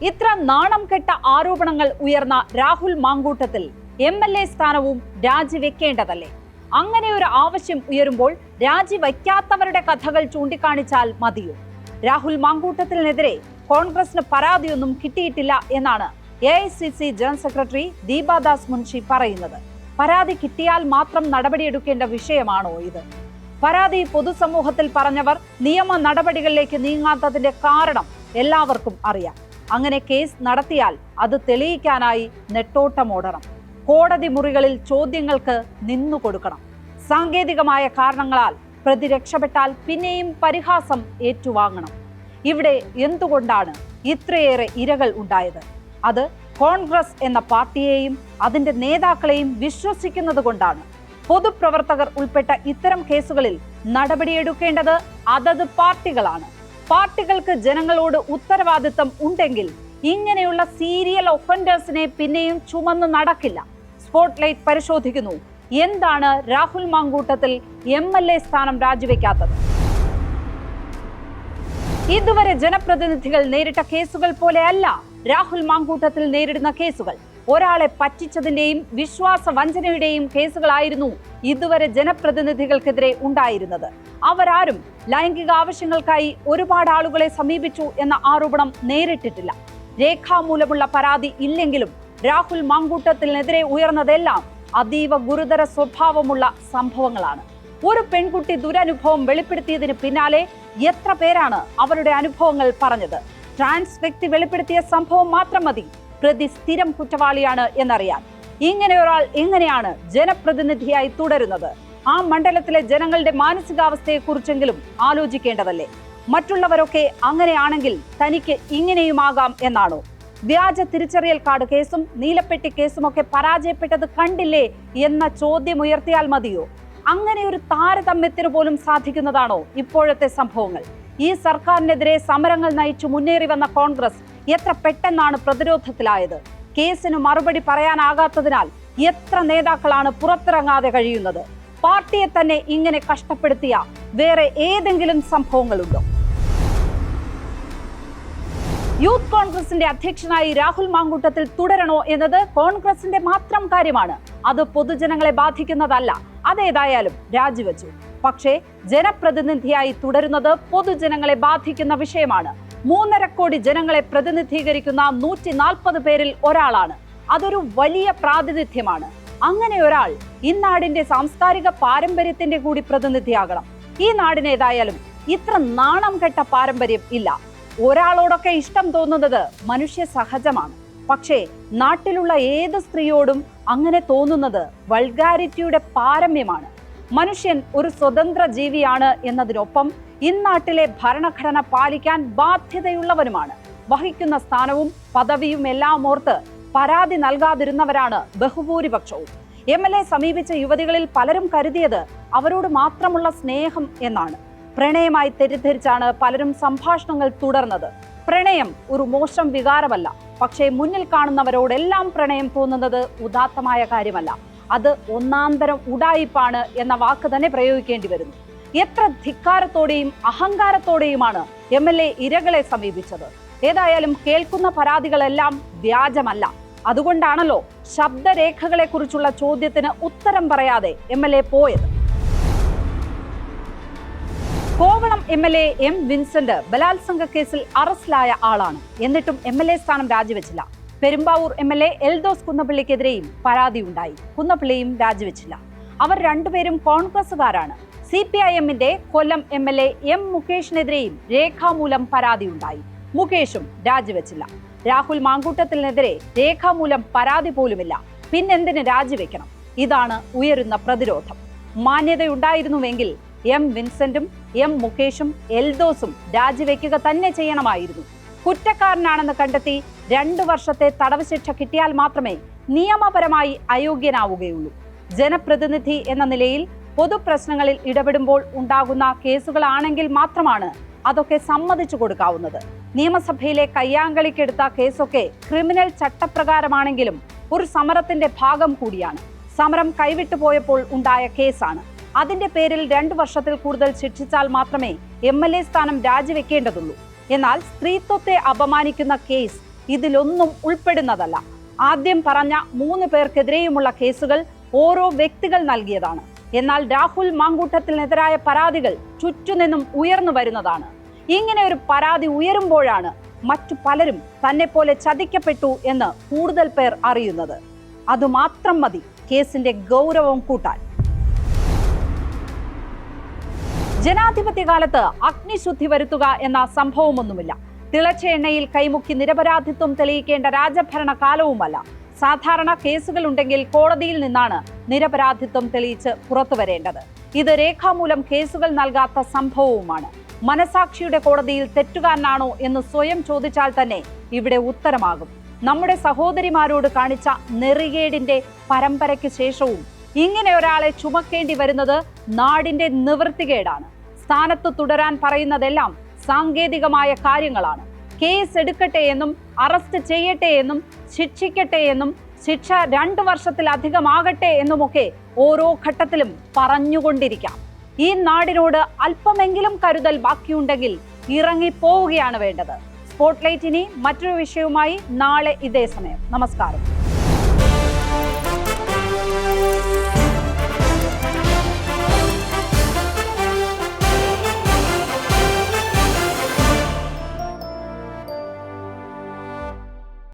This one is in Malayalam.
ഇത്ര നാണം കെട്ട ആരോപണങ്ങൾ ഉയർന്ന രാഹുൽ മാങ്കൂട്ടത്തിൽ MLA സ്ഥാനവും രാജിവെക്കേണ്ടതല്ലേ? അങ്ങനെ ഒരു ആവശ്യം ഉയരുമ്പോൾ രാജിവയ്ക്കാത്തവരുടെ കഥകൾ ചൂണ്ടിക്കാണിച്ചാൽ മതിയോ? രാഹുൽ മാങ്കൂട്ടത്തിനെതിരെ കോൺഗ്രസിന് പരാതിയൊന്നും കിട്ടിയിട്ടില്ല എന്നാണ് AICC general secretary Deepa Das Munshi പറയുന്നത്. പരാതി കിട്ടിയാൽ മാത്രം നടപടിയെടുക്കേണ്ട വിഷയമാണോ ഇത്? പരാതി പൊതുസമൂഹത്തിൽ പറഞ്ഞവർ നിയമ നടപടികളിലേക്ക് നീങ്ങാത്തതിന്റെ കാരണം എല്ലാവർക്കും അറിയാം. അങ്ങനെ കേസ് നടത്തിയാൽ അത് തെളിയിക്കാനായി നെട്ടോട്ടമോടണം. കോടതി മുറികളിൽ ചോദ്യങ്ങൾക്ക് നിന്നുകൊടുക്കണം. സാങ്കേതികമായ കാരണങ്ങളാൽ പ്രതി രക്ഷപ്പെട്ടാൽ പിന്നെയും പരിഹാസം ഏറ്റുവാങ്ങണം. ഇവിടെ എന്തുകൊണ്ടാണ് ഇത്രയേറെ ഇരകൾ ഉണ്ടായത്? അത് കോൺഗ്രസ് എന്ന പാർട്ടിയെയും അതിന്റെ നേതാക്കളെയും വിശ്വസിക്കുന്നത് കൊണ്ടാണ്. പൊതുപ്രവർത്തകർ ഉൾപ്പെട്ട ഇത്തരം കേസുകളിൽ നടപടിയെടുക്കേണ്ടത് അതത് പാർട്ടികളാണ്. പാർട്ടികൾക്ക് ജനങ്ങളോട് ഉത്തരവാദിത്തം ഉണ്ടെങ്കിൽ ഇങ്ങനെയുള്ള സീരിയൽ ഒഫൻഡേഴ്സിനെ പിന്നെയും ചുമന്ന് നടക്കില്ല. സ്പോട്ട്ലൈറ്റ് പരിശോധിക്കുന്നു. എന്താണ് രാഹുൽ മാങ്കൂട്ടത്തിൽ MLA സ്ഥാനം രാജിവെക്കാത്തത്? ഇതുവരെ ജനപ്രതിനിധികൾ നേരിട്ട കേസുകൾ പോലെയല്ല രാഹുൽ മാങ്കൂട്ടത്തിൽ നേരിടുന്ന കേസുകൾ. ഒരാളെ പറ്റിച്ചതിന്റെയും വിശ്വാസ വഞ്ചനയുടെയും കേസുകളായിരുന്നു ഇതുവരെ ജനപ്രതിനിധികൾക്കെതിരെ ഉണ്ടായിരുന്നത്. അവരാരും ലൈംഗിക ആവശ്യങ്ങൾക്കായി ഒരുപാട് ആളുകളെ സമീപിച്ചു എന്ന ആരോപണം നേരിട്ടിട്ടില്ല. രേഖാമൂലമുള്ള പരാതി ഇല്ലെങ്കിലും രാഹുൽ മാങ്കൂട്ടത്തിനെതിരെ ഉയർന്നതെല്ലാം അതീവ ഗുരുതര സ്വഭാവമുള്ള സംഭവങ്ങളാണ്. ഒരു പെൺകുട്ടി ദുരനുഭവം വെളിപ്പെടുത്തിയതിന് പിന്നാലെ എത്ര പേരാണ് അവരുടെ അനുഭവങ്ങൾ പറഞ്ഞത്? ട്രാൻസ് വ്യക്തി വെളിപ്പെടുത്തിയ സംഭവം മാത്രം മതി പ്രതി സ്ഥിരം കുറ്റവാളിയാണ് എന്നറിയാൻ. ഇങ്ങനെ ഒരാൾ എങ്ങനെയാണ് ജനപ്രതിനിധിയായി തുടരുന്നത്? ആ മണ്ഡലത്തിലെ ജനങ്ങളുടെ മാനസികാവസ്ഥയെക്കുറിച്ചെങ്കിലും ആലോചിക്കേണ്ടതല്ലേ? മറ്റുള്ളവരൊക്കെ അങ്ങനെയാണെങ്കിൽ തനിക്ക് ഇങ്ങനെയുമാകാം എന്നാണോ? വ്യാജ തിരിച്ചറിയൽ കാർഡ് കേസും നീലപ്പെട്ടി കേസുമൊക്കെ പരാജയപ്പെട്ടത് കണ്ടില്ലേ എന്ന ചോദ്യം ഉയർത്തിയാൽ മതിയോ? അങ്ങനെ ഒരു താരതമ്യത്തിന് പോലും സാധിക്കുന്നതാണോ ഇപ്പോഴത്തെ സംഭവങ്ങൾ? ഈ സർക്കാരിനെതിരെ സമരങ്ങൾ നയിച്ചു മുന്നേറി വന്ന കോൺഗ്രസ് എത്ര പെട്ടെന്നാണ് പ്രതിരോധത്തിലായത്? കേസിന് മറുപടി പറയാനാകാത്തതിനാൽ എത്ര നേതാക്കളാണ് പുറത്തിറങ്ങാതെ കഴിയുന്നത്? പാർട്ടിയെ തന്നെ ഇങ്ങനെ കഷ്ടപ്പെടുത്തിയ വേറെ ഏതെങ്കിലും സംഭവങ്ങളുണ്ടോ? യൂത്ത് കോൺഗ്രസിന്റെ അധ്യക്ഷനായി രാഹുൽ മാങ്കൂട്ടത്തിൽ തുടരണോ എന്നത് കോൺഗ്രസിന്റെ മാത്രം കാര്യമാണ്. അത് പൊതുജനങ്ങളെ ബാധിക്കുന്നതല്ല. അതേതായാലും രാജിവെച്ചു. പക്ഷേ ജനപ്രതിനിധിയായി തുടരുന്നത് പൊതുജനങ്ങളെ ബാധിക്കുന്ന വിഷയമാണ്. 3.5 കോടി ജനങ്ങളെ പ്രതിനിധീകരിക്കുന്ന 140 പേരിൽ ഒരാളാണ്. അതൊരു വലിയ പ്രാതിനിധ്യമാണ്. അങ്ങനെ ഒരാൾ ഇന്നാടിന്റെ സാംസ്കാരിക പാരമ്പര്യത്തിന്റെ കൂടി പ്രതിനിധിയാകണം. ഈ നാടിനേതായാലും ഇത്ര നാണം കെട്ട പാരമ്പര്യം ഇല്ല. ഒരാളോടൊക്കെ ഇഷ്ടം തോന്നുന്നത് മനുഷ്യ സഹജമാണ്. പക്ഷേ നാട്ടിലുള്ള ഏത് സ്ത്രീയോടും അങ്ങനെ തോന്നുന്നത് വൾഗാരിറ്റിയുടെ പാരമ്യമാണ്. മനുഷ്യൻ ഒരു സ്വതന്ത്ര ജീവിയാണ് എന്നതിനൊപ്പം ഇന്നാട്ടിലെ ഭരണഘടന പാലിക്കാൻ ബാധ്യതയുള്ളവനുമാണ്. വഹിക്കുന്ന സ്ഥാനവും പദവിയും എല്ലാം ഓർത്ത് പരാതി നൽകാതിരുന്നവരാണ് ബഹുഭൂരിപക്ഷവും. MLA സമീപിച്ച യുവതികളിൽ പലരും കരുതിയത് അവരോട് മാത്രമുള്ള സ്നേഹം എന്നാണ്. പ്രണയമായി തെറ്റിദ്ധരിച്ചാണ് പലരും സംഭാഷണങ്ങൾ തുടർന്നത്. പ്രണയം ഒരു മോശം വികാരമല്ല. പക്ഷേ മുന്നിൽ കാണുന്നവരോടെല്ലാം പ്രണയം തോന്നുന്നത് ഉദാത്തമായ കാര്യമല്ല. അത് ഒന്നാന്തരം ഉഡായിപ്പാണ് എന്ന വാക്ക് തന്നെ പ്രയോഗിക്കേണ്ടി വരുന്നു. എത്ര ധിക്കാരത്തോടെയും അഹങ്കാരത്തോടെയുമാണ് MLA ഇരകളെ സമീപിച്ചത്. ഏതായാലും കേൾക്കുന്ന പരാതികളെല്ലാം വ്യാജമല്ല. അതുകൊണ്ടാണല്ലോ ശബ്ദരേഖകളെ കുറിച്ചുള്ള ചോദ്യത്തിന് ഉത്തരം പറയാതെ MLA പോയത്. കോവളം MLA M വിൻസെന്റ് ബലാത്സംഗ കേസിൽ അറസ്റ്റിലായ ആളാണ്. എന്നിട്ടും MLA സ്ഥാനം രാജിവെച്ചില്ല. പെരുമ്പാവൂർ MLA എൽദോസ് കുന്നപ്പള്ളിക്കെതിരെയും പരാതിയുണ്ടായി. കുന്നപ്പള്ളിയും രാജിവെച്ചില്ല. അവർ രണ്ടുപേരും കോൺഗ്രസുകാരാണ്. CPIM-ന്റെ കൊല്ലം MLA M മുകേഷിനെതിരെയും രേഖാമൂലം പരാതിയുണ്ടായി. മുകേഷും രാജിവെച്ചില്ല. രാഹുൽ മാങ്കൂട്ടത്തിനെതിരെ രേഖാമൂലം പരാതി പോലുമില്ല. പിന്നെന്തിന് രാജിവെക്കണം? ഇതാണ് ഉയരുന്ന പ്രതിരോധം. മാന്യതയുണ്ടായിരുന്നുവെങ്കിൽ M വിൻസെന്റും M മുകേഷും എൽദോസും രാജിവെക്കുക തന്നെ ചെയ്യണമായിരുന്നു. കുറ്റക്കാരനാണെന്ന് കണ്ടെത്തി 2 വർഷത്തെ തടവ് ശിക്ഷ കിട്ടിയാൽ മാത്രമേ നിയമപരമായി അയോഗ്യനാവുകയുള്ളൂ. ജനപ്രതിനിധി എന്ന നിലയിൽ പൊതുപ്രശ്നങ്ങളിൽ ഇടപെടുമ്പോൾ ഉണ്ടാകുന്ന കേസുകളാണെങ്കിൽ മാത്രമാണ് അതൊക്കെ സമ്മതിച്ചു കൊടുക്കാവുന്നത്. നിയമസഭയിലെ കയ്യാങ്കളിക്കെടുത്ത കേസൊക്കെ ക്രിമിനൽ ചട്ടപ്രകാരമാണെങ്കിലും ഒരു സമരത്തിന്റെ ഭാഗം കൂടിയാണ്. സമരം കൈവിട്ടു പോയപ്പോൾ ഉണ്ടായ കേസാണ്. അതിന്റെ പേരിൽ 2 വർഷത്തിൽ കൂടുതൽ ശിക്ഷിച്ചാൽ മാത്രമേ MLA സ്ഥാനം രാജിവെക്കേണ്ടതുള്ളൂ. എന്നാൽ സ്ത്രീത്വത്തെ അപമാനിക്കുന്ന കേസ് ഇതിലൊന്നും ഉൾപ്പെടുന്നതല്ല. ആദ്യം പറഞ്ഞ 3 പേർക്കെതിരെയുമുള്ള കേസുകൾ ഓരോ വ്യക്തികൾ നൽകിയതാണ്. എന്നാൽ രാഹുൽ മാങ്കൂട്ടത്തിനെതിരായ പരാതികൾ ചുറ്റുനിന്നും ഉയർന്നു വരുന്നതാണ്. ഇങ്ങനെ ഒരു പരാതി ഉയരുമ്പോഴാണ് മറ്റു പലരും തന്നെ പോലെ ചതിക്കപ്പെട്ടു എന്ന് കൂടുതൽ പേർ അറിയുന്നത്. അതുമാത്രം മതി കേസിന്റെ ഗൗരവം കൂട്ടാൻ. ജനാധിപത്യ കാലത്ത് അഗ്നിശുദ്ധി വരുത്തുക എന്ന സംഭവമൊന്നുമില്ല. തിളച്ച എണ്ണയിൽ കൈമുക്കി നിരപരാധിത്വം തെളിയിക്കേണ്ട രാജഭരണ കാലവുമല്ല. സാധാരണ കേസുകൾ ഉണ്ടെങ്കിൽ കോടതിയിൽ നിന്നാണ് നിരപരാധിത്വം തെളിയിച്ച് പുറത്തു വരേണ്ടത്. ഇത് രേഖാമൂലം കേസുകൾ നൽകാത്ത സംഭവവുമാണ്. മനസാക്ഷിയുടെ കോടതിയിൽ തെറ്റുകാരനാണോ എന്ന് സ്വയം ചോദിച്ചാൽ തന്നെ ഇവിടെ ഉത്തരമാകും. നമ്മുടെ സഹോദരിമാരോട് കാണിച്ച നെറികേടിന്റെ പരമ്പരയ്ക്ക് ശേഷവും ഇങ്ങനെ ഒരാളെ ചുമക്കേണ്ടി വരുന്നത് നാടിന്റെ നിവൃത്തികേടാണ്. സ്ഥാനത്ത് തുടരാൻ പറയുന്നതെല്ലാം സാങ്കേതികമായ കാര്യങ്ങളാണ്. കേസ് എടുക്കട്ടെ എന്നും അറസ്റ്റ് ചെയ്യട്ടെ എന്നും ശിക്ഷിക്കട്ടെ എന്നും ശിക്ഷ 2 വർഷത്തിലധികമാകട്ടെ എന്നുമൊക്കെ ഓരോ ഘട്ടത്തിലും പറഞ്ഞുകൊണ്ടിരിക്കാം. ഈ നാടിനോട് അല്പമെങ്കിലും കരുതൽ ബാക്കിയുണ്ടെങ്കിൽ ഇറങ്ങിപ്പോവുകയാണ് വേണ്ടത്. സ്പോട്ട്ലൈറ്റ് ഇനി മറ്റൊരു വിഷയവുമായി നാളെ ഇതേ സമയം. നമസ്കാരം.